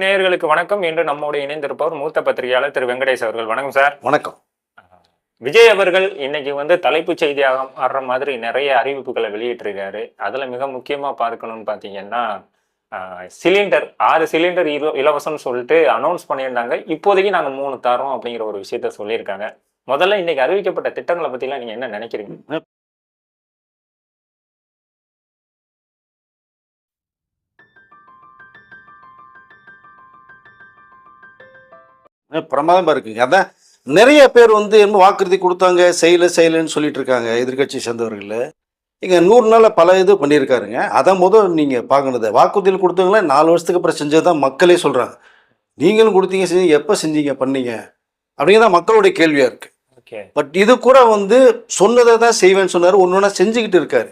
நேயர்களுக்கு வணக்கம். இன்று நம்மோடு இணைந்திருப்பவர் மூத்த பத்திரிகையாளர் திரு வெங்கடேஷ் அவர்கள். வணக்கம் சார். வணக்கம். விஜய் அவர்கள் இன்னைக்கு தலைப்புச் செய்தியாக மாறுற மாதிரி நிறைய அறிவிப்புகளை வெளியிட்டிருக்காரு. அதுல மிக முக்கியமா பார்க்கணும்னு பாத்தீங்கன்னா, சிலிண்டர் 6 சிலிண்டர் இலவசம்னு சொல்லிட்டு அனௌன்ஸ் பண்ணியிருந்தாங்க. இப்போதைக்கு நாங்க 3 தரோம் அப்படிங்கிற ஒரு விஷயத்த சொல்லியிருக்காங்க. முதல்ல இன்னைக்கு அறிவிக்கப்பட்ட திட்டங்களை பத்திலாம் நீங்க என்ன நினைக்கிறீங்க? பிரமாதமா இருக்குங்க. அதான் நிறைய பேர் என்ன வாக்குறுதி கொடுத்தாங்க, செய்யலன்னு சொல்லிட்டு இருக்காங்க எதிர்கட்சி சேர்ந்தவர்கள். இங்க 100 நாள்ல பல இது பண்ணியிருக்காருங்க. அதான் நீங்க பார்க்கணுது, வாக்குறுதியில் கொடுத்தவங்களே 4 வருஷத்துக்கு அப்புறம் செஞ்சதுதான் மக்களே சொல்றாங்க. நீங்களும் கொடுத்தீங்க, செஞ்சீங்க, எப்ப செஞ்சீங்க, பண்ணீங்க அப்படிங்கிறதான் மக்களுடைய கேள்வியா இருக்கு. பட் இது கூட சொன்னதை தான் செய்வேன்னு சொன்னாரு, ஒன்னொன்னா செஞ்சுக்கிட்டு இருக்காரு.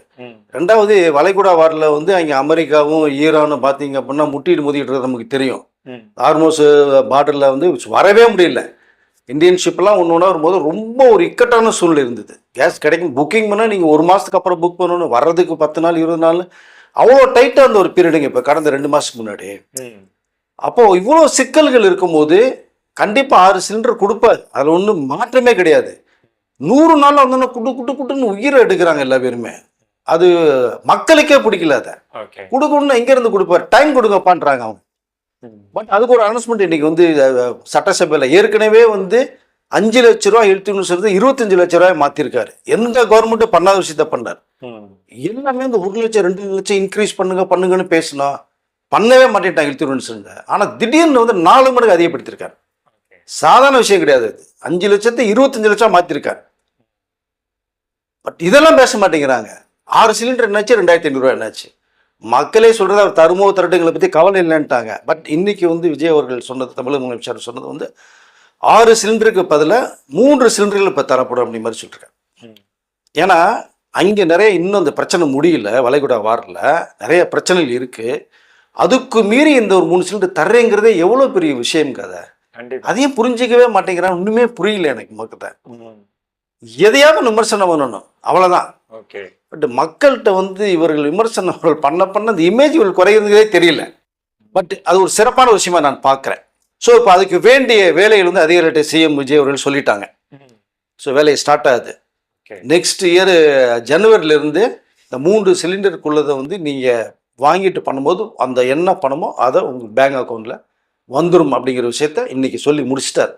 ரெண்டாவது, வளைகுடா வாரில் அங்கே அமெரிக்காவும் ஈரானும் பார்த்தீங்க அப்படின்னா முட்டிட்டு மோதிட்டு நமக்கு தெரியும். ஹார்மோஸ் பார்டரில் வரவே முடியல. இந்தியன் ஷிப்லாம் ஒன்று வரும்போது ரொம்ப ஒரு இக்கட்டான சூழ்நிலை இருந்தது. கேஸ் கிடைக்கும், புக்கிங் பண்ணால் நீங்கள் 1 மாதத்துக்கு அப்புறம் புக் பண்ணணும், வர்றதுக்கு 10 நாள் 20 நாள், அவ்வளோ டைட்டாக அந்த ஒரு பீரியடுங்க. இப்போ கடந்த 2 மாதத்துக்கு முன்னாடி அப்போது இவ்வளோ சிக்கல்கள் இருக்கும்போது கண்டிப்பாக 6 சிலிண்டர் கொடுப்பார், அதில் ஒன்றும் மாற்றமே கிடையாது. 100 நாள் வந்தோன்னா குட்டுன்னு உயிரை எடுக்கிறாங்க எல்லா பேருமே. அது மக்களுக்கே பிடிக்கல. அதை கொடுக்கணும்னா எங்கேருந்து கொடுப்பார், டைம் கொடுங்கப்பான்றாங்க அவங்க. பட் அதுக்கு ஒரு அனௌன்ஸ்மெண்ட் இன்னைக்கு சட்டசபையில் ஏற்கனவே 5 லட்ச ரூபாய் எழுத்துன்னு சொல்லி 25 லட்ச ரூபாய் மாத்திருக்காரு. எந்த கவர்மெண்ட்டும் பண்ணாத விஷயத்த பண்ணார். எல்லாமே 1 லட்சம் 2 லட்சம் இன்க்ரீஸ் பண்ணுங்கன்னு பேசணும், பண்ணவே மாட்டேன்ட்டாங்க எழுத்துன்னு சொல்லுங்க. ஆனா திடீர்னு 4 மடங்கு அதிகப்படுத்திருக்காரு. சாதாரண விஷயம் கிடையாது. 5 லட்சத்தை 25 லட்சம் மாத்திருக்காரு. பட் இதெல்லாம் பேச மாட்டேங்கிறாங்க. 6 சிலிண்டர் என்னாச்சு, 2500 ரூபாய் என்னாச்சு. மக்களே சொல்றது அவர் தருமோ திரட்டுங்களை பத்தி கவலை இல்லைன்ட்டாங்க. பட் இன்னைக்கு விஜய் அவர்கள் சொன்னது, தமிழக முதலமைச்சர் சொன்னது 6 சிலிண்டருக்கு பதிலாக 3 சிலிண்டர்கள் இப்போ தரப்படும் அப்படி மாதிரி சொல்லிருக்காங்க. ஏன்னா அங்கே நிறைய இன்னும் அந்த பிரச்சனை முடியல, வளைகுடா வாரில் நிறைய பிரச்சனைகள் இருக்கு. அதுக்கு மீறி இந்த ஒரு 3 சிலிண்டர் தர்றேங்கிறதே எவ்வளோ பெரிய விஷயம் கதை. அதையும் புரிஞ்சிக்கவே மாட்டேங்கிறான். ஒன்றுமே புரியல எனக்கு மக்கள்கிட்ட. எதையாவது விமர்சனம் பண்ணணும், அவ்வளோதான். பட் மக்கள்கிட்ட இவர்கள் விமர்சனம் பண்ண அந்த இமேஜ் குறைகிறதே தெரியல. பட் அது ஒரு சிறப்பான விஷயமா நான் பார்க்குறேன். ஸோ இப்போ அதுக்கு வேண்டிய வேலைகள் அதிகாரிகிட்ட சிஎம் விஜய் அவர்கள் சொல்லிட்டாங்க. ஸோ வேலையை ஸ்டார்ட் ஆகுது. நெக்ஸ்ட் இயர் ஜனவரியிலேருந்து இந்த 3 சிலிண்டருக்குள்ளதை நீங்கள் வாங்கிட்டு பண்ணும்போது அந்த என்ன பணமோ அதை உங்கள் பேங்க் அக்கௌண்ட்டில் வந்துடும் அப்படிங்கிற விஷயத்த இன்னைக்கு சொல்லி முடிச்சிட்டார்.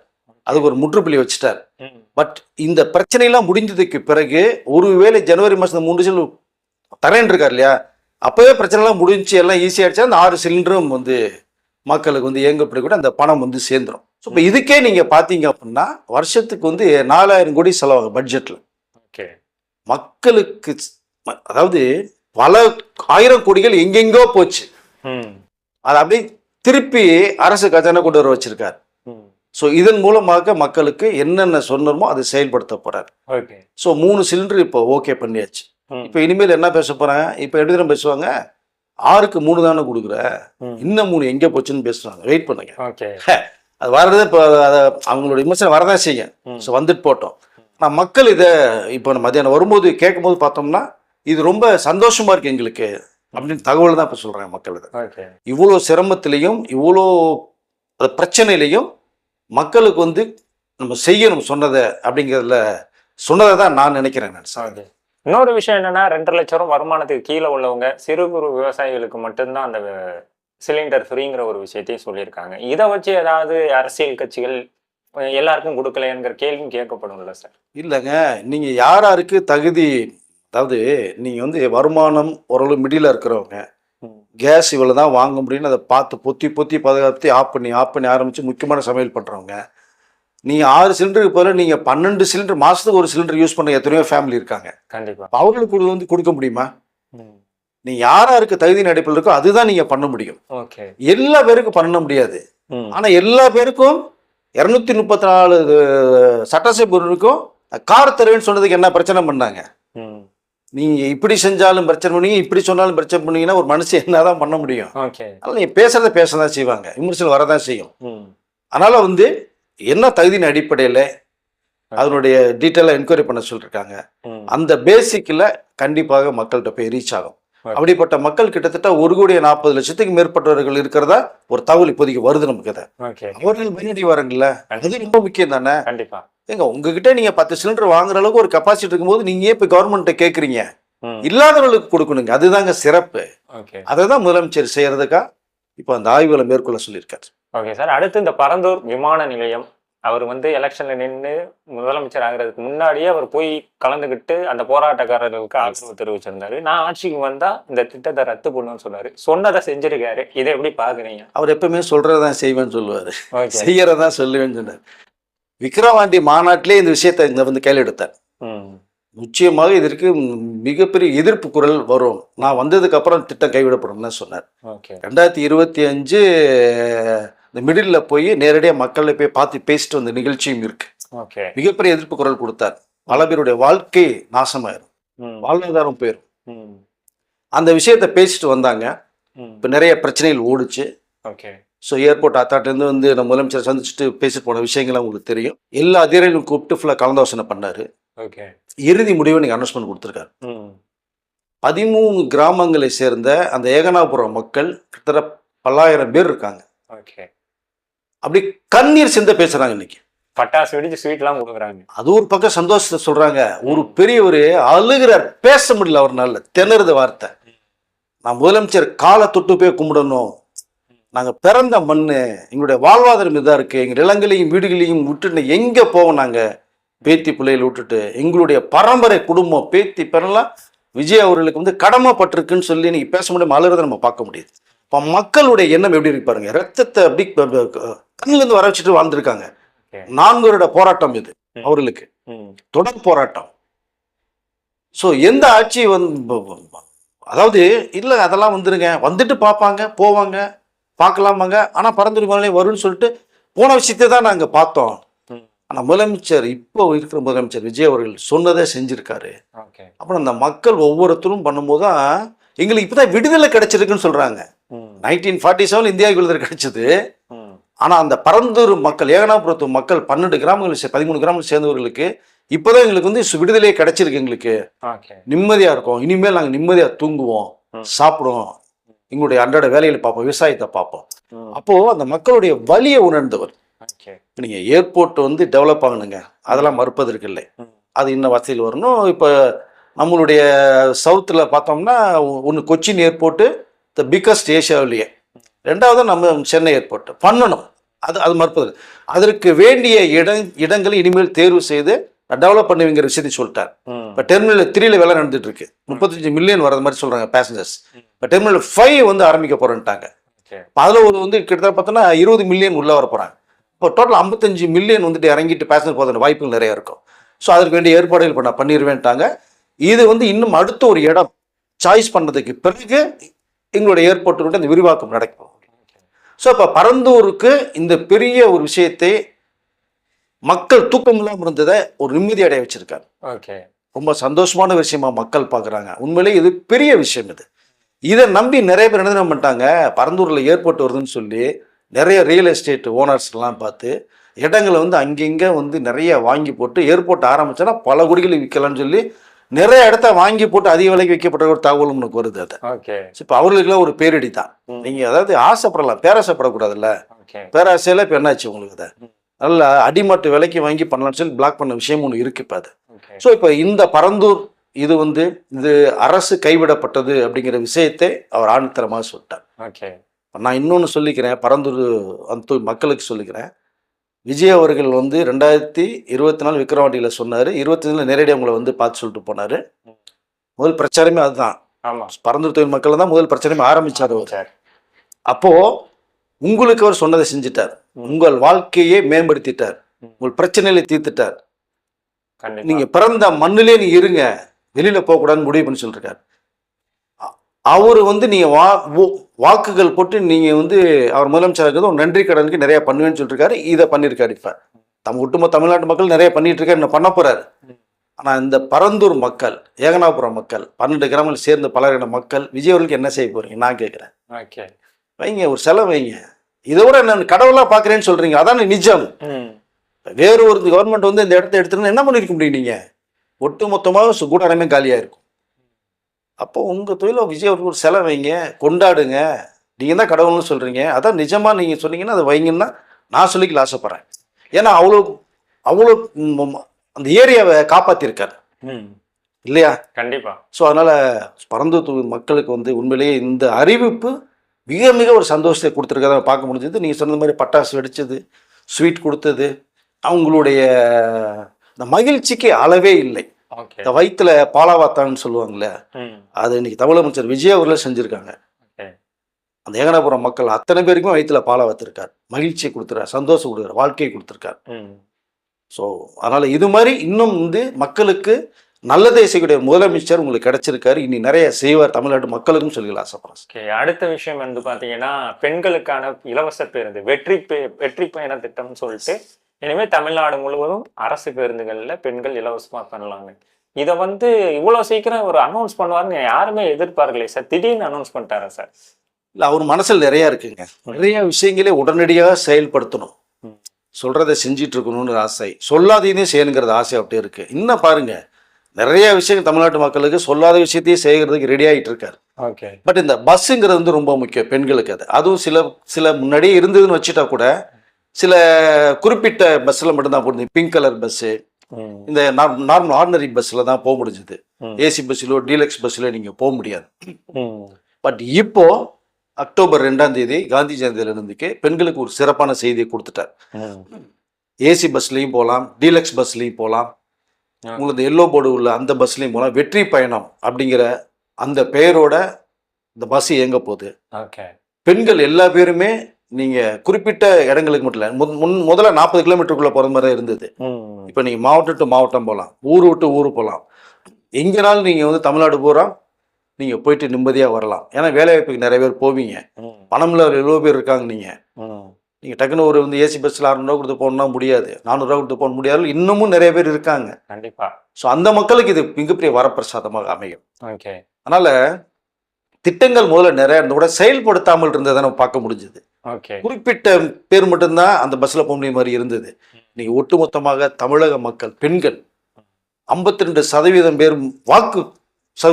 அதுக்கு ஒரு முற்றுப்புள்ளி வச்சுட்டார். பட் இந்த பிரச்சனையெல்லாம் முடிஞ்சதுக்கு பிறகு ஒருவேளை ஜனவரி மாதம் 3 சிலிண்டர் தரேன் இருக்கார் இல்லையா, அப்போவே பிரச்சனைலாம் முடிஞ்சு எல்லாம் ஈஸியாகிடுச்சா அந்த 6 சிலிண்டரும் மக்களுக்கு இயங்கப்படி கூட அந்த பணம் சேர்ந்துடும். ஸோ இப்போ இதுக்கே நீங்கள் பார்த்தீங்க அப்படின்னா வருஷத்துக்கு 4000 கோடி செலவாகும் பட்ஜெட்டில். மக்களுக்கு அதாவது பல 1000 கோடிகள் எங்கெங்கோ போச்சு. அது அப்படியே திருப்பி அரசு கஜானா கொண்டு வர வச்சிருக்காரு. ஸோ இதன் மூலமாக மக்களுக்கு என்னென்ன சொன்னமோ அதை செயல்படுத்த போறாரு. ஸோ 3 சிலிண்டர் இப்போ ஓகே பண்ணியாச்சு. இப்போ இனிமேல் என்ன பேச போறாங்க, இப்போ எப்படி தான் பேசுவாங்க, 6க்கு 3 தானே கொடுக்குற, இன்னும் 3 எங்கே போச்சுன்னு பேசுவாங்க. வெயிட் பண்ணுங்க. அது வர்றது இப்போ அவங்களோட விமர்சனம் வரதான் செய்யும். ஸோ வந்துட்டு போட்டோம். ஆனால் மக்கள் இதை இப்போ மத்தியானம் வரும்போது கேட்கும்போது பார்த்தோம்னா இது ரொம்ப சந்தோஷமா இருக்கு எங்களுக்கு அப்படின்னு தகவல் தான் இப்போ சொல்றாங்க மக்கள். இதை இவ்வளோ சிரமத்திலையும் இவ்வளோ பிரச்சனையிலையும் மக்களுக்கு நம்ம செய்யணும் சொன்னதை அப்படிங்கிறதுல சொன்னதை தான் நான் நினைக்கிறேன். இன்னொரு விஷயம் என்னன்னா, 2.5 லட்சம் வருமானத்துக்கு கீழே உள்ளவங்க சிறு குறு விவசாயிகளுக்கு மட்டும்தான் அந்த சிலிண்டர் ஃப்ரீங்கிற ஒரு விஷயத்தையும் சொல்லியிருக்காங்க. இதை வச்சு ஏதாவது அரசியல் கட்சிகள் எல்லாருக்கும் கொடுக்கலைங்கிற கேள்வியும் கேட்கப்படும்ல சார்? இல்லைங்க, நீங்க யாராருக்கு தகுதி, அதாவது நீங்க வருமானம் ஓரளவு மிடில் இருக்கிறவங்க கேஸ் இவ்வளோ தான் வாங்க முடியும்னு அதை பார்த்து பொத்தி பாதுகாத்து ஆஃப் பண்ணி ஆரம்பித்து முக்கியமான சமையல் பண்ணுறவங்க, நீங்கள் 6 சிலிண்டருக்கு போல நீங்கள் 12 சிலிண்டர் மாதத்துக்கு ஒரு சிலிண்டர் யூஸ் பண்ண எத்தனையோ ஃபேமிலி இருக்காங்க. கண்டிப்பாக அவர்களுக்கு கொடுக்க முடியுமா? நீங்கள் யாராருக்கு தகுதியின் அடிப்படையில் இருக்கோ அதுதான் நீங்கள் பண்ண முடியும். எல்லா பேருக்கும் பண்ண முடியாது. ஆனால் எல்லா பேருக்கும் 234 சட்டசபைக்கும் கார் தருவேன்னு சொன்னதுக்கு என்ன பிரச்சனை பண்ணாங்க? நீங்க இப்படி செஞ்சாலும் பிரச்சனை பண்ணீங்க, இப்படி சொன்னாலும் பிரச்சனை பண்ணீங்கன்னா ஒரு மனுஷன் என்னதான் பண்ண முடியும்? அதனால நீங்க பேசுறத பேசதான் செய்வாங்க, விமர்சனம் வரதான் செய்யும். அதனால என்ன தகுதியின் அடிப்படையில் அதனுடைய டீட்டெயிலாக என்கொயரி பண்ண சொல்லியிருக்காங்க. அந்த பேசிக்கில் கண்டிப்பாக மக்கள்கிட்ட போய் ரீச் ஆகும். அப்படிப்பட்ட மக்கள் கிட்டத்தட்ட 1,40,00,000 மேற்பட்டவர்கள் இருக்கிறதா ஒரு தகவல் இப்போதைக்கு வருது நமக்கு. அதை ஓகே. அவர்கள் பயனடைவாருங்கள, அது ரொம்ப முக்கியம் தானே. கண்டிப்பா. ஏங்க உங்ககிட்ட நீங்க 10 சிலிண்டர் வாங்குற அளவுக்கு ஒரு கெப்பாசிட்டி இருக்கும்போது நீங்க ஏன் இப்ப கவர்மெண்ட்டை கேட்குறீங்க? இல்லாதவர்களுக்கு கொடுக்கணுங்க, அதுதாங்க சிறப்பு. ஓகே. அதை தான் முதலமைச்சர் செய்யறதுக்கா இப்போ அந்த ஆய்வுகளை மேற்கொள்ள சொல்லியிருக்காரு. Okay sir. அடுத்து இந்த பரந்தூர் விமான நிலையம், அவர் வந்து எலெக்ஷன்ல நின்று முதலமைச்சர் ஆகிறதுக்கு முன்னாடியே அவர் போய் கலந்துக்கிட்டு அந்த போராட்டக்காரர்களுக்கு ஆதரவு தெரிவிச்சிருந்தாரு. நான் ஆட்சிக்கு வந்தா இந்த திட்டத்தை ரத்து பண்ணுன்னு சொன்னாரு. சொன்னதை செஞ்சிருக்காரு. இதை எப்படி பாக்குறீங்க? அவர் எப்பவுமே சொல்றதான் செய்வேன்னு சொல்லுவாரு, ஓகே. செய்யறதா சொல்லுவேன்னு சொன்னார். விக்கிரவாண்டி மாநாட்டிலே இந்த விஷயத்தை இங்க வந்து கையில் எடுத்தார். நிச்சயமாக இதற்கு மிகப்பெரிய எதிர்ப்பு குரல் வரும், நான் வந்ததுக்கு அப்புறம் திட்டம் கைவிடப்படும் சொன்னார். 2025 இந்த மிடில் போய் நேரடியாக மக்களை போய் பார்த்து பேசிட்டு வந்த நிகழ்ச்சியும் இருக்கு. மிகப்பெரிய எதிர்ப்பு குரல் கொடுத்தார். பல பேருடைய வாழ்க்கை நாசமாயிரும், வாழ்வாதாரம் போயிடும். அந்த விஷயத்த பேசிட்டு வந்தாங்க. இப்போ நிறைய பிரச்சனைகள் ஓடுச்சு. ஸோ ஏர்போர்ட் அத்தாட்டிலேருந்து வந்து நம்ம முதலமைச்சர் சந்திச்சுட்டு பேசிட்டு போன விஷயங்கள் உங்களுக்கு தெரியும். எல்லா அதிகாரிகளும் கூப்பிட்டு ஃபுல்லாக கலந்தாலோசனை பண்ணாரு. இறுதி முடிவை நீங்கள் அனௌன்ஸ்மெண்ட் கொடுத்துருக்காரு. 13 கிராமங்களை சேர்ந்த அந்த ஏகனாபுரம் மக்கள் கிட்டத்தட்ட 10,000 பேர் இருக்காங்க. அப்படி கண்ணீர் சிந்த பேசுறாங்க. இன்னைக்கு பட்டாசு வெடிச்சு ஸ்வீட்லாம் கொடுக்குறாங்க. அது ஒரு பக்கம் சந்தோஷத்தை சொல்றாங்க. ஒரு பெரியவர் அழுகிறார், பேச முடியல அவர்னால, திணறுது வார்த்தை. நான் முதலமைச்சர் காலை தொட்டு போய் கும்பிடணும், நாங்க பிறந்த மண்ணு, எங்களுடைய வாழ்வாதாரம் இதாக இருக்கு, எங்க நிலங்களையும் வீடுகளையும் விட்டுட்டு எங்க போவோம், நாங்க பேத்தி பிள்ளைகளை விட்டுட்டு எங்களுடைய பரம்பரை குடும்பம் பேத்தி பெறலாம் விஜய் அவர்களுக்கு வந்து கடமைப்பட்டிருக்குன்னு சொல்லி நீங்க பேச முடியாம அழுறதை நம்ம பார்க்க முடியுது. இப்போ மக்களுடைய எண்ணம் எப்படி இருக்கு பாருங்க. ரத்தத்தை அப்படி கண்ணிலிருந்து வர வச்சுட்டு வாழ்ந்துருக்காங்க. 4 வருட போராட்டம் இது அவர்களுக்கு, தொடர் போராட்டம். ஸோ எந்த ஆட்சி வந்து அதாவது இல்லை அதெல்லாம் வந்துருங்க, வந்துட்டு பார்ப்பாங்க போவாங்க பார்க்கலாமாங்க, ஆனால் பரந்தூர் விமான நிலையம் வரும்னு சொல்லிட்டு போன விஷயத்தை தான் நாங்கள் பார்த்தோம். ஆனால் முதலமைச்சர் இப்போ இருக்கிற முதலமைச்சர் விஜய் அவர்கள் சொன்னதை செஞ்சிருக்காரு. அப்புறம் அந்த மக்கள் ஒவ்வொருத்தரும் பண்ணும்போது தான் எங்களுக்கு இப்போதான் விடுதலை கிடைச்சிருக்குன்னு சொல்றாங்க. 1947 இந்தியாவுக்கு விடுதலை கிடைச்சது. ஆனால் அந்த பரந்தூர் மக்கள், ஏகனாபுரத்து மக்கள் 12 கிராமங்கள் 13 கிராமங்கள் சேர்ந்தவர்களுக்கு இப்போதான் எங்களுக்கு வந்து விடுதலையே கிடைச்சிருக்கு. எங்களுக்கு நிம்மதியா இருக்கும், இனிமேல் நாங்கள் நிம்மதியா தூங்குவோம், சாப்பிடுவோம், எங்களுடைய அன்றாட வேலைகளை பார்ப்போம், விவசாயத்தை பார்ப்போம். அப்போ அந்த மக்களுடைய வலியை உணர்ந்தவர். நீங்க ஏர்போர்ட் வந்து டெவலப் ஆகணுங்க, அதெல்லாம் மறுப்பதற்கு இல்லை, அது இன்னும் வசதியில் வரணும். இப்போ நம்மளுடைய சவுத்தில் பார்த்தோம்னா ஒன்று கொச்சின் ஏர்போர்ட்டு த பிக்கஸ்ட் ஏஷியாவிலேயே, 2வது நம்ம சென்னை ஏர்போர்ட் பண்ணணும், அது மறுப்பது. அதற்கு வேண்டிய இடங்களை இனிமேல் தேர்வு செய்து டெவலப் பண்ணுவீங்கிற விஷயத்தை சொல்லிட்டார். இப்போ டெர்மினல் 3ல வேலை நடந்துட்டு இருக்கு, 35 மில்லியன் வர்றது மாதிரி சொல்றாங்க பேசஞ்சர்ஸ். இப்போ டெர்மினல் 5 வந்து ஆரம்பிக்க போறேன்ட்டாங்க. அதில் ஒரு வந்து கிட்டத்தட்ட பார்த்தோன்னா 20 மில்லியன் உள்ள வர போறாங்க. இப்போ டோட்டல் 55 மில்லியன் வந்துட்டு இறங்கிட்டு பேசஞ்சர் போகிற வாய்ப்புகள் நிறைய இருக்கும். ஸோ அதற்கு வேண்டிய ஏற்பாடுகள் இப்போ நான் பண்ணிடுவேன்ட்டாங்க. இது வந்து இன்னும் அடுத்த ஒரு இடம் சாய்ஸ் பண்ணதுக்கு பிறகு எங்களுடைய ஏர்போர்ட்டு அந்த விரிவாக்கம் நடக்கும். ஸோ இப்போ பரந்தூருக்கு இந்த பெரிய ஒரு விஷயத்தை மக்கள் தூக்கம் இல்லாமல் இருந்ததை ஒரு நிம்மதி அடைய வச்சிருக்காங்க. ரொம்ப சந்தோஷமான விஷயமா மக்கள் பார்க்குறாங்க. உண்மையிலேயே இது பெரிய விஷயம். இதை நம்பி நிறைய பேர் என்ன பண்ணிட்டாங்க, பரந்தூரில் ஏர்போர்ட் வருதுன்னு சொல்லி நிறைய ரியல் எஸ்டேட் ஓனர்ஸ்லாம் பார்த்து இடங்களை வந்து அங்கங்கே வந்து நிறைய வாங்கி போட்டு ஏர்போர்ட் ஆரம்பிச்சோன்னா பல கோடிகளை விற்கலாம்னு சொல்லி நிறைய இடத்த வாங்கி போட்டு அதிக விலைக்கு விற்கப்பட்ட ஒரு தகவல் உனக்கு வருது. அதை இப்போ அவர்களுக்குலாம் ஒரு பேரிடி தான். நீங்கள் அதாவது ஆசைப்படலாம், பேராசைப்படக்கூடாதுல்ல. பேராசையில் இப்போ என்னாச்சு உங்களுக்கு, அதை நல்லா அடிமட்டு விலைக்கு வாங்கி பண்ணலாம்னு சொல்லி பிளாக் பண்ண விஷயம் ஒன்று இருக்கு இப்போ அது. ஸோ இப்போ இந்த பரந்தூர் இது அரசு கைவிடப்பட்டது அப்படிங்கிற விஷயத்தை அவர் ஆணித்தரமாக சொல்லிட்டார். நான் இன்னொன்று சொல்லிக்கிறேன், பரந்தூர் அந்த மக்களுக்கு சொல்லிக்கிறேன். விஜய் அவர்கள் வந்து 2024 விக்கிரவாண்டியில் சொன்னார், 25 நேரடியாக உங்களை வந்து பார்த்து சொல்லிட்டு போனார். முதல் பிரச்சாரமே அதுதான். பரந்தூர் தொழில் மக்கள் தான் முதல் பிரச்சாரமே ஆரம்பிச்சார். அப்போ உங்களுக்கு அவர் சொன்னதை செஞ்சுட்டார், உங்கள் வாழ்க்கையை மேம்படுத்திட்டார், உங்கள் பிரச்சனைகளை தீர்த்துட்டார். நீங்க பிறந்த மண்ணிலே நீ இருங்க, வெளியில போகக்கூடாதுன்னு முடிவு பண்ணி சொல்லிருக்காரு. அவரு வந்து நீங்க வாக்குகள் போட்டு நீங்க வந்து அவர் முதலமைச்சராக இருக்கிறது ஒரு நன்றி கடனுக்கு நிறைய பண்ணுவேன்னு சொல்லிருக்காரு. இதை பண்ணியிருக்காரு. இப்ப நம்ம ஒட்டுமொத்த தமிழ்நாட்டு மக்கள் நிறைய பண்ணிட்டு இருக்காரு, என்ன பண்ண போறாரு. ஆனா இந்த பரந்தூர் மக்கள், ஏகனாபுரம் மக்கள், 12 கிராமங்கள் சேர்ந்த பலரின மக்கள் விஜய் அவர்களுக்கு என்ன செய்ய போறீங்க நான் கேட்கிறேன். வைங்க, ஒரு செலவு வைங்க. இதை விட நான் கடவுளா பாக்குறேன்னு சொல்றீங்க, அதான நிஜம். வேறு ஒரு கவர்மெண்ட் வந்து இந்த இடத்த எடுத்துருந்து என்ன பண்ணிருக்க முடியும், நீங்க ஒட்டு மொத்தமாக கூடாரமே காலியா இருக்கும். அப்போ உங்கள் தொழிலை விஜய் அவர்கள் ஒரு செலவு வைங்க, கொண்டாடுங்க. நீங்கள் தான் கடவுள்னு சொல்கிறீங்க, அதான் நிஜமாக நீங்கள் சொன்னீங்கன்னா அதை வைங்கன்னா நான் சொல்லிக்கல ஆசைப்பட்றேன். ஏன்னா அவ்வளோ அவ்வளோ அந்த ஏரியாவை காப்பாற்றிருக்காரு இல்லையா? கண்டிப்பா. ஸோ அதனால் பரந்தூர் மக்களுக்கு வந்து உண்மையிலேயே இந்த அறிவிப்பு மிக மிக ஒரு சந்தோஷத்தை கொடுத்துருக்கறத பார்க்க முடிஞ்சது. நீங்கள் சொன்ன மாதிரி பட்டாசு வெடிச்சது, ஸ்வீட் கொடுத்தது, அவங்களுடைய இந்த மகிழ்ச்சிக்கு அளவே இல்லை. இந்த வயிற்றுல பாலாவாத்தான்னு சொல்லுவாங்கள்ல, அது இன்னைக்கு தமிழமைச்சர் விஜய் அவர்களே செஞ்சுருக்காங்க. அந்த ஏகனாபுரம் மக்கள் அத்தனை பேருக்குமே வயிற்றுல பாலாவாத்திருக்கார், மகிழ்ச்சியை கொடுத்துருக்கார், சந்தோஷம் கொடுக்குறார், வாழ்க்கையை கொடுத்துருக்கார். ஸோ அதனால் இது மாதிரி இன்னும் வந்து மக்களுக்கு நல்லதே செய்யக்கூடிய முதலமைச்சர் உங்களுக்கு கிடைச்சிருக்காரு. இனி நிறைய செய்வார் தமிழ்நாட்டு மக்களுக்கும் சொல்லி ஆசைப்படுறேன். அடுத்த விஷயம் வந்து பார்த்தீங்கன்னா பெண்களுக்கான இலவச பேருந்து வெற்றி பயண திட்டம்னு சொல்லிட்டு இனிமேல் தமிழ்நாடு முழுவதும் அரசு பேருந்துகளில் பெண்கள் இலவசமாக பண்ணலாங்க. இதை வந்து இவ்வளோ சீக்கிரம் ஒரு அனௌன்ஸ் பண்ணுவாருன்னு யாருமே எதிர்பார்க்கலையே சார். திடீர்னு அனௌன்ஸ் பண்ணிட்டாரா சார்? இல்லை, அவர் மனசில் நிறையா இருக்குங்க. நிறைய விஷயங்களே உடனடியாக செயல்படுத்தணும், சொல்கிறத செஞ்சிட்டு இருக்கணும்னு ஆசை, சொல்லாததையும் செய்யணுங்கிறது ஆசை அப்படியே இருக்குது. இன்னும் பாருங்கள், நிறைய விஷயங்கள் தமிழ்நாட்டு மக்களுக்கு சொல்லாத விஷயத்தையும் செய்கிறதுக்கு ரெடி ஆகிட்டு இருக்காரு. ஓகே. பட் இந்த பஸ்ஸுங்கிறது வந்து ரொம்ப முக்கியம் பெண்களுக்கு. அதுவும் சில முன்னாடியே இருந்ததுன்னு வச்சுட்டா கூட சில குறிப்பிட்ட பஸ்ஸில் மட்டும்தான் போடுது. பிங்க் கலர் பஸ்ஸு, இந்த நார்மல் ஆர்டினரி பஸ்ஸில் தான் போக முடிஞ்சுது. ஏசி பஸ்ஸிலோ டீலக்ஸ் பஸ்ஸிலோ நீங்கள் போக முடியாது. பட் இப்போ அக்டோபர் 2ஆம் தேதி காந்தி ஜெயந்தியிலிருந்துக்கு பெண்களுக்கு ஒரு சிறப்பான செய்தியை கொடுத்துட்டார். ஏசி பஸ்லையும் போகலாம், டீலக்ஸ் பஸ்லையும் போகலாம், உங்களுக்கு எல்லோ போர்டு உள்ள அந்த பஸ்லையும் போகலாம். வெற்றி பயணம் அப்படிங்கிற அந்த பெயரோட இந்த பஸ் இயங்க போகுது. பெண்கள் எல்லா பேருமே நீங்கள் குறிப்பிட்ட இடங்களுக்கு மட்டும் இல்லை, முதல்ல 40 கிலோமீட்டருக்குள்ளே போகிற மாதிரி தான் இருந்தது. இப்போ நீங்கள் மாவட்டம் டு மாவட்டம் போகலாம், ஊர் விட்டு ஊர் போகலாம், எங்கேனாலும் நீங்கள் வந்து தமிழ்நாடு பூரா நீங்கள் போயிட்டு நிம்மதியாக வரலாம். ஏன்னா வேலைவாய்ப்புக்கு நிறைய பேர் போவீங்க, பணமில்ல எவ்வளோ பேர் இருக்காங்க. நீங்கள் டக்குன்னு ஒரு வந்து ஏசி பஸ்ஸில் 600 ரூபா கொடுத்து போகணுன்னா முடியாது, 400 ரூபா கொடுத்து போக முடியாது. இன்னமும் நிறைய பேர் இருக்காங்க. கண்டிப்பாா. ஸோ அந்த மக்களுக்கு இது மிகப்பெரிய வரப்பிரசாதமாக அமையும். ஓகே. அதனால் திட்டங்கள் முதல்ல நிறைய இருந்த கூட செயல்படுத்தாமல் இருந்ததை நம்ம பார்க்க முடிஞ்சது. ஓகே. குறிப்பிட்ட பேர் மட்டும்தான் அந்த பஸ்ஸில் போக முடிய மாதிரி இருந்தது. நீங்கள் ஒட்டுமொத்தமாக தமிழக மக்கள் பெண்கள் 52% பேர் வாக்கு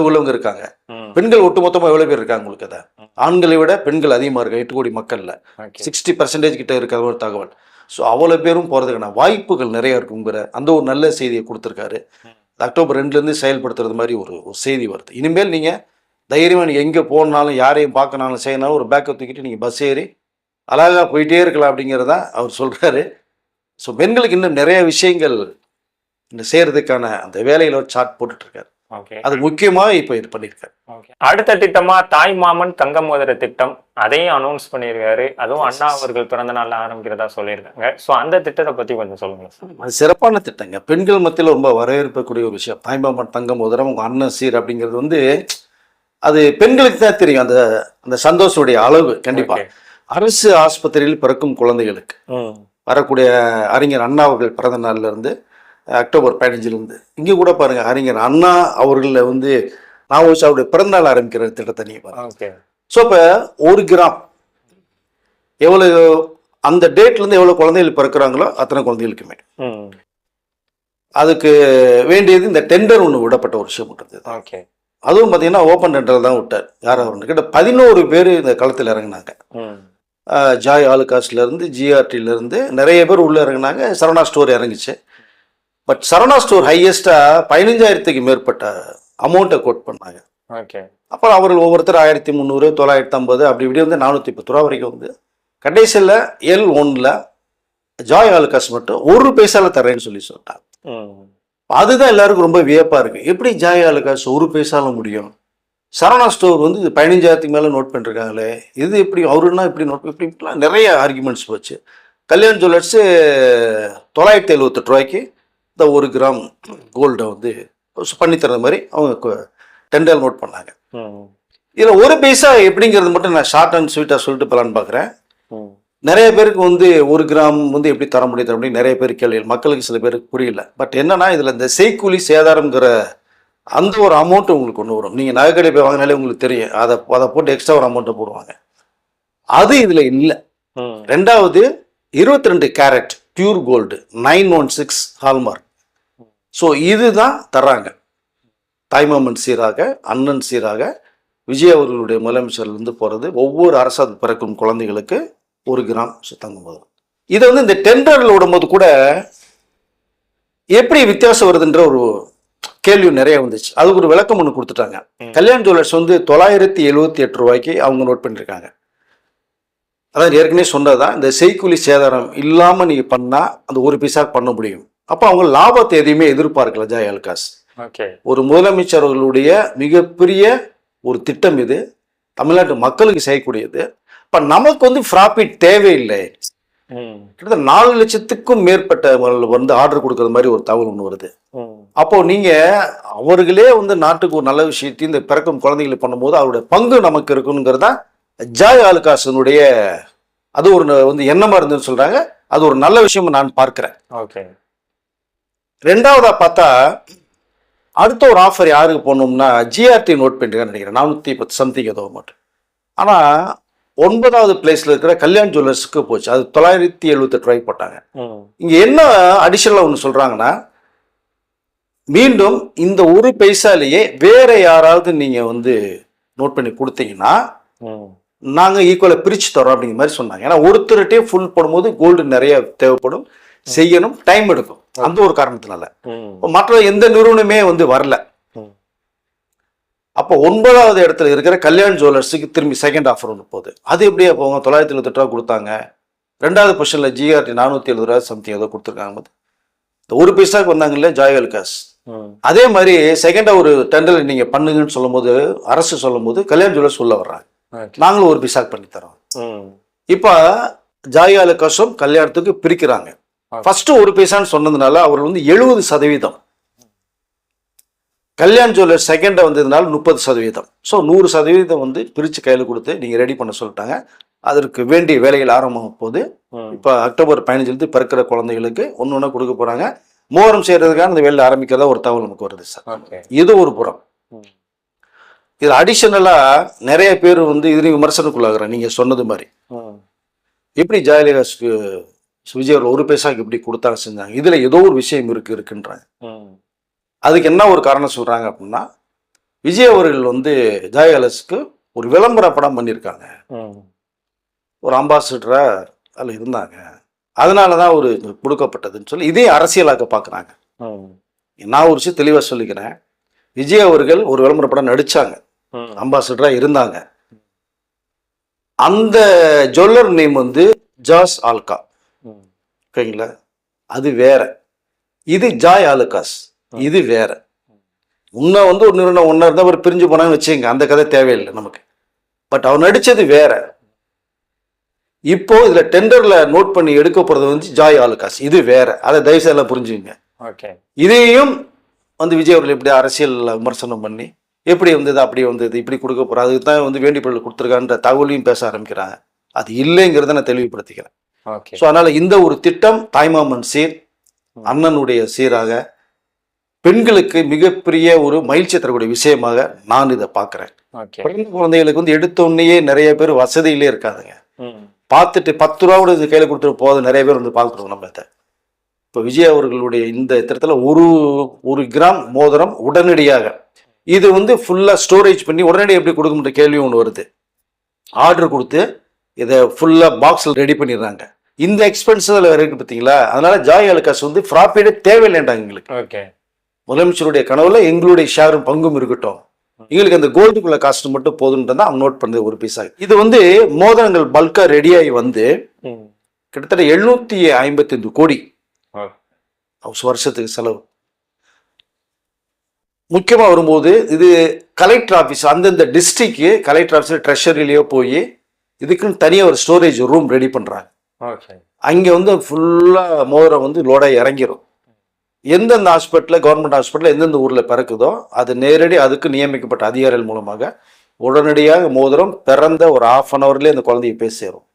உள்ளவங்க இருக்காங்க. பெண்கள் ஒட்டுமொத்தமாக எவ்வளோ பேர் இருக்காங்க உங்களுக்கு? அதை ஆண்களை விட பெண்கள் அதிகமாக இருக்காங்க. 8 கோடி மக்களில் 60% கிட்ட இருக்கிற ஒரு தகவல். ஸோ அவ்வளோ பேரும் போகிறதுக்கான வாய்ப்புகள் நிறைய இருக்குங்கிற அந்த ஒரு நல்ல செய்தியை கொடுத்துருக்காரு. அக்டோபர் 2லேருந்து செயல்படுத்துறது மாதிரி ஒரு செய்தி வருது. இனிமேல் நீங்கள் தைரியமாக நீங்கள் எங்கே போனாலும் யாரையும் பார்க்கனாலும் செய்யனாலும் ஒரு பேக்கை தூக்கிட்டு நீங்கள் பஸ் ஏறி அழகாக போயிட்டே இருக்கலாம் அப்படிங்கிறதா அவர் சொல்கிறாரு. ஸோ பெண்களுக்கு இன்னும் நிறைய விஷயங்கள் இந்த செய்கிறதுக்கான அந்த வேலையில் ஒரு சார்ட் போட்டுட்ருக்காரு. அது முக்கியமாக இப்போ இது பண்ணியிருக்காரு. அடுத்த திட்டமா தாய் மாமன் தங்க மோதிர திட்டம், அதையும் அனௌன்ஸ் பண்ணியிருக்காரு. அதுவும் அண்ணா அவர்கள் பிறந்த நாள்ல ஆரம்பிக்கிறதா சொல்லியிருக்காங்க. ஸோ அந்த திட்டத்தை பற்றி கொஞ்சம் சொல்லுங்க. அது சிறப்பான திட்டங்க, பெண்கள் மத்தியில் ரொம்ப வரவேற்பக்கூடிய ஒரு விஷயம். தாய் மாமன் தங்க மோதிரம், உங்கள் அண்ணன் சீர் அப்படிங்கிறது வந்து அது பெண்களுக்கு தான் தெரியும் அந்த அந்த சந்தோஷத்துடைய அளவு. கண்டிப்பாக அரசு ஆஸ்பத்திரியில் பிறக்கும் குழந்தைகளுக்கு வரக்கூடிய அறிஞர் அண்ணா அவர்கள் பிறந்த நாள்ல இருந்து அக்டோபர் 15 இங்கே கூட பாருங்கள், அறிஞர் அண்ணா அவர்களில் வந்து அவருடைய பிறந்தநாள் ஆரம்பிக்கிற திட்டத்தை நீங்கள் பாருங்க. ஸோ இப்போ 1 கிராம் எவ்வளோ அந்த டேட்லேருந்து எவ்வளோ குழந்தைகள் பிறக்கிறாங்களோ அத்தனை குழந்தைகளுக்குமே அதுக்கு வேண்டியது இந்த டெண்டர் ஒன்று விடப்பட்ட ஒரு விஷயம் இருந்தது. அதுவும் பார்த்தீங்கன்னா ஓப்பன் டெண்டர் தான் விட்டார். யார் அவர் கிட்ட 11 பேர் இந்த களத்தில் இறங்கினாங்க. ஜாய் ஆலுகாஸ்லேருந்து ஜிஆர்டிலேருந்து நிறைய பேர் உள்ளே இறங்கினாங்க. சரவணா ஸ்டோர் இறங்கிச்சு. பட் சரவணா ஸ்டோர் ஹையஸ்ட்டாக 15,000க்கு மேற்பட்ட அமௌண்ட்டை கோட் பண்ணாங்க. அப்புறம் அவர்கள் ஒவ்வொருத்தர் 1300, 950 அப்படி இப்படி வந்து 410 ரூபா வரைக்கும் வந்து கடைசியில் L1ல் ஜாய் ஆலுகாஸ் மட்டும் 1 பைசாவில் தரேன்னு சொல்லிட்டாங்க. அதுதான் எல்லாருக்கும் ரொம்ப வியப்பாக இருக்குது. எப்படி ஜாய் ஆலுகாஸ் 1 பைசாவில் முடியும்? சரவணா ஸ்டோர் வந்து 15,000க்கு மேலே நோட் பண்ணிருக்காங்களே, இது எப்படி அவருன்னா இப்படி நோட் இப்படிலாம் நிறைய ஆர்குமெண்ட்ஸ் போச்சு. கல்யாண் ஜுவல்லர்ஸு 978 ரூபாய்க்கு இந்த 1 கிராம் கோல்டை வந்து பண்ணித்தரது மாதிரி அவங்க டெண்டர் நோட் பண்ணாங்க. இதில் 1 பைசா எப்படிங்கிறது மட்டும் நான் ஷார்ட் அண்ட் ஸ்வீட்டாக சொல்லிட்டு போகலான்னு பார்க்குறேன். நிறைய பேருக்கு வந்து 1 கிராம் வந்து எப்படி தர முடியுது அப்படின்னு நிறைய பேர் கேள்விகள், மக்களுக்கு சில பேருக்கு புரியல. பட் என்னன்னா இதில் இந்த செய்கூலி சேதாரம்ங்கிற அந்த ஒரு அமௌண்ட்டு உங்களுக்கு ஒன்று வரும். நீங்கள் நகைக்கடை போய் வாங்கினாலே உங்களுக்கு தெரியும், அதை போட்டு எக்ஸ்ட்ரா ஒரு அமௌண்ட்டை போடுவாங்க. அது இதில் இல்லை. 2வது 22 carat pure gold 916 hallmark. So இதுதான் தர்றாங்க. தாய்மாமன் சீராக, அண்ணன் சீராக விஜய் அவர்களுடைய முதலமைச்சர்லேருந்து போகிறது ஒவ்வொரு அரசால் பிறக்கும் குழந்தைகளுக்கு 1 கிராம் தங்கம் வரும். இதை வந்து இந்த டெண்டரில் விடும்போது கூட எப்படி வித்தியாசம் வருதுன்ற ஒரு கேள்வி நிறைய வந்துச்சு. அதுக்கு ஒரு விளக்கம் ஒன்று கொடுத்துட்டாங்க. கல்யாண் ஜுவல்லர்ஸ் வந்து 978 ரூபாய்க்கு அவங்க நோட் பண்ணியிருக்காங்க. அதாவது ஏற்கனவே சொன்னதான், இந்த செய்கூலி சேதாரம் இல்லாமல் நீங்கள் பண்ணால் அந்த 1 பைசா பண்ண முடியும். அப்போ அவங்க லாபத்தை எதையுமே எதிர்பார்க்கல ஜாய் ஆலுகாஸ். ஒரு முதலமைச்சர்களுடைய மிகப்பெரிய ஒரு திட்டம் இது, தமிழ்நாட்டு மக்களுக்கு செய்யக்கூடியது. இப்போ நமக்கு வந்து ப்ராஃபிட் தேவையில்லை. கிட்டத்தட்ட 4 லட்சத்துக்கும் மேற்பட்ட வந்து ஆர்டர் கொடுக்கறது மாதிரி ஒரு தகவல் ஒன்று வருது. அப்போ நீங்க அவர்களே வந்து நாட்டுக்கு ஒரு நல்ல விஷயத்தையும் இந்த பிறக்கும் குழந்தைகளை பண்ணும்போது அவருடைய பங்கு நமக்கு இருக்குங்கிறதா ஜாய் ஆலுகாசனுடைய அது ஒரு வந்து எண்ணமா இருந்துன்னு சொல்றாங்க. அது ஒரு நல்ல விஷயம் நான் பார்க்கிறேன். ரெண்டாவதா பார்த்தா அடுத்த ஒரு ஆஃபர் யாருக்கு போனோம்னா ஜிஆர்டி நோட் பண்ணிருக்கான்னு நினைக்கிறேன். 410 சம்திங் ஏதோ அமௌண்ட். ஆனா 9வது பிளேஸ்ல இருக்கிற கல்யாண் ஜுவல்லர்ஸ்க்கு போச்சு. அது 978 ரூபாய்க்கு போட்டாங்க. இங்க என்ன அடிஷனலா ஒன்று சொல்றாங்கன்னா, மீண்டும் இந்த 1 பைசாலேயே வேற யாராவது நீங்க வந்து நோட் பண்ணி கொடுத்தீங்கன்னா நாங்க ஈக்குவலா பிரிச்சு தரோம் அப்படிங்கிற மாதிரி சொன்னாங்க. ஏன்னா ஒருத்தருட்டே ஃபுல் போடும்போது கோல்டு நிறைய தேவைப்படும், செய்யணும், டைம் எடுக்கும். அந்த ஒரு காரணத்தினால மற்ற எந்த நிறுவனமே வந்து வரல. அப்போ 9வது இடத்துல இருக்கிற கல்யாண் ஜுவல்லர்ஸுக்கு திரும்பி செகண்ட் ஆஃபர் ஒன்று போகுது. அது எப்படியே போங்க, 978 ரூபா கொடுத்தாங்க. 2வது பொசிஷன்ல ஜிஆர்டி 470 ரூபா சம்திங் ஏதோ கொடுத்துருக்காங்க. இந்த 1 பைசாக்கு வந்தாங்க இல்லையா ஜாய் ஆலுகாஸ். அதே மாதிரி செகண்டா ஒரு டெண்டர் நீங்க பண்ணுங்கன்னு சொல்லும் போது, அரசு சொல்லும் போது கல்யாண் ஜுவல்லர்ஸ் உள்ள வர்றாங்க, நாங்களும் 1 பைசாக்கு பண்ணி தரோம். இப்ப ஜாய் ஆலுகாஸும் கல்யாணத்துக்கு பிரிக்கிறாங்க. ஃபர்ஸ்ட் 1 பைசான்னு சொன்னதுனால அவர் வந்து 70%, கல்யாண் ஜுவல்லர்ஸ் செகண்டா வந்ததுனால 30%. ஸோ 100% வந்து பிரிச்சு கையில் கொடுத்து நீங்க ரெடி பண்ண சொல்லிட்டாங்க. அதற்கு வேண்டிய வேலைகள் ஆரம்பம் போது இப்ப அக்டோபர் 15 பிறக்கிற குழந்தைகளுக்கு ஒன்னொன்னா கொடுக்க போறாங்க. மோரம் செய்யறதுக்கான இந்த வேலை ஆரம்பிக்கிறதா ஒரு தகவல் நமக்கு வருது சார். இது ஒரு புறம். இது அடிஷனலா நிறைய பேர் வந்து இது விமர்சனக்குள்ளாகிறாங்க. நீங்க சொன்னது மாதிரி எப்படி ஜாய் ஆலுகாஸ்க்கு விஜய் 1 பைசாக்கு எப்படி கொடுத்தாங்க செஞ்சாங்க, இதுல ஏதோ ஒரு விஷயம் இருக்குன்றாங்க. அதுக்கு என்ன ஒரு காரணம் சொல்றாங்க அப்படின்னா, விஜய் அவர்கள் வந்து ஜாய் ஆலுகாஸ்க்கு ஒரு விளம்பர படம் பண்ணியிருக்காங்க, ஒரு அம்பாசிடரா அதில் இருந்தாங்க, அதனாலதான் ஒரு கொடுக்கப்பட்டதுன்னு சொல்லி இதே அரசியலாக்க பாக்குறாங்க. நான் ஒரு விஷயம் தெளிவா சொல்லிக்கிறேன். விஜய் அவர்கள் ஒரு விளம்பர படம் நடிச்சாங்க, அம்பாசிடரா இருந்தாங்க. அந்த ஜுவல்லர் நேம் வந்து ஜாஸ் ஆல்கா, ஓகேங்களா? அது வேற, இது ஜாய் ஆலுகாஸ், இது வேற. முன்ன வந்து ஒரு நிறுவனம் ஒன்னா இருந்தா அவர் பிரிஞ்சு போனான்னு வச்சுங்க, அந்த கதை தேவையில்லை நமக்கு. பட் அவர் நடிச்சது வேற. இப்போ இதுல டெண்டர்ல நோட் பண்ணி எடுக்க போறது வந்து ஜாய் ஆலுகாஸ், இது வேற. அதை தயவுசெய்து எல்லாம் புரிஞ்சுங்க. இதையும் வந்து விஜய் அவர்கள் எப்படி அரசியல் விமர்சனம் பண்ணி எப்படி வந்தது அப்படி வந்தது இப்படி கொடுக்க போறோம், அதுக்கு தான் வந்து வேண்டி பொருள் கொடுத்துருக்கான்ற தகவலையும் பேச ஆரம்பிக்கிறாங்க. அது இல்லைங்கிறத நான் தெளிவுபடுத்திக்கிறேன். ஸோ அதனால இந்த ஒரு திட்டம் தாய்மாமன் சீர், அண்ணனுடைய சீராக பெண்களுக்கு மிகப்பெரிய ஒரு மகிழ்ச்சி தரக்கூடிய விஷயமாக நான் இதை பார்க்கிறேன். குழந்தைகளுக்கு வந்து எடுத்த உடனேயே நிறைய பேர் வசதியிலே இருக்காதுங்க. பார்த்துட்டு 10 ரூபா கூட கையில் கொடுத்துட்டு போது நிறைய பேர் வந்து பார்க்குறோம் நம்ம இதை. இப்போ விஜய் அவர்களுடைய இந்த திட்டத்தில் ஒரு கிராம் மோதிரம் உடனடியாக இது வந்து ஃபுல்லாக ஸ்டோரேஜ் பண்ணி உடனடியாக எப்படி கொடுக்க முடிய கேள்வி ஒன்று வருது. ஆர்டர் கொடுத்து இதை ஃபுல்லாக பாக்ஸில் ரெடி பண்ணிடுறாங்க. இந்த எக்ஸ்பென்ஸ் அதில் இருக்கு பார்த்தீங்களா? அதனால ஜாய் ஆலுகாஸ் வந்து ப்ராஃபிட்டே தேவையில்லைன்றாங்க எங்களுக்கு. முதலமைச்சருடைய கனவுல எங்களுடைய ஷேரும் பங்கும் இருக்கட்டும், எங்களுக்கு அந்த கோல்டுக்குள்ள காஸ்ட் மட்டும் போதுன்றதா அவங்க நோட் பண்ணது 1 பைசா. இது வந்து மோதிரங்கள் பல்கா ரெடியாகி வந்து கிட்டத்தட்ட 755 கோடி வருஷத்துக்கு செலவு. முக்கியமா வரும்போது இது கலெக்டர் ஆஃபீஸ், அந்தந்த டிஸ்ட்ரிக்ட் கலெக்டர் ஆஃபீஸ் ட்ரெஷரிலேயோ போய் இதுக்குன்னு தனியாக ஒரு ஸ்டோரேஜ் ரூம் ரெடி பண்றாங்க. அங்கே வந்து ஃபுல்லா மோதிரம் வந்து லோடாக இறங்கிடும். எந்தெந்த ஹாஸ்பிட்டலில், கவர்மெண்ட் ஹாஸ்பிட்டலில் எந்தெந்த ஊரில் பிறக்குதோ அது நேரடி அதுக்கு நியமிக்கப்பட்ட அதிகாரிகள் மூலமாக உடனடியாக மோதிரம் பிறந்த ஒரு 1/2 அன் ஹவர்லேயே அந்த குழந்தைய போய் சேரும்.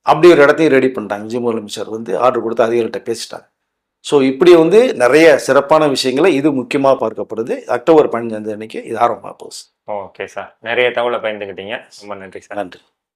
அப்படி ஒரு இடத்தையும் ரெடி பண்ணிட்டாங்க. விஜய் முதலமைச்சர் வந்து ஆர்டர் கொடுத்து அதிகாரிகிட்ட பேசிட்டாங்க. ஸோ இப்படி வந்து நிறைய சிறப்பான விஷயங்களை இது முக்கியமாக பார்க்கப்படுது. அக்டோபர் 15 அன்னைக்கு இது ஆரம்பமாக போகுது. ஓகே சார், நிறைய தகவலை பயந்துக்கிட்டீங்க, ரொம்ப நன்றி சார். நன்றி.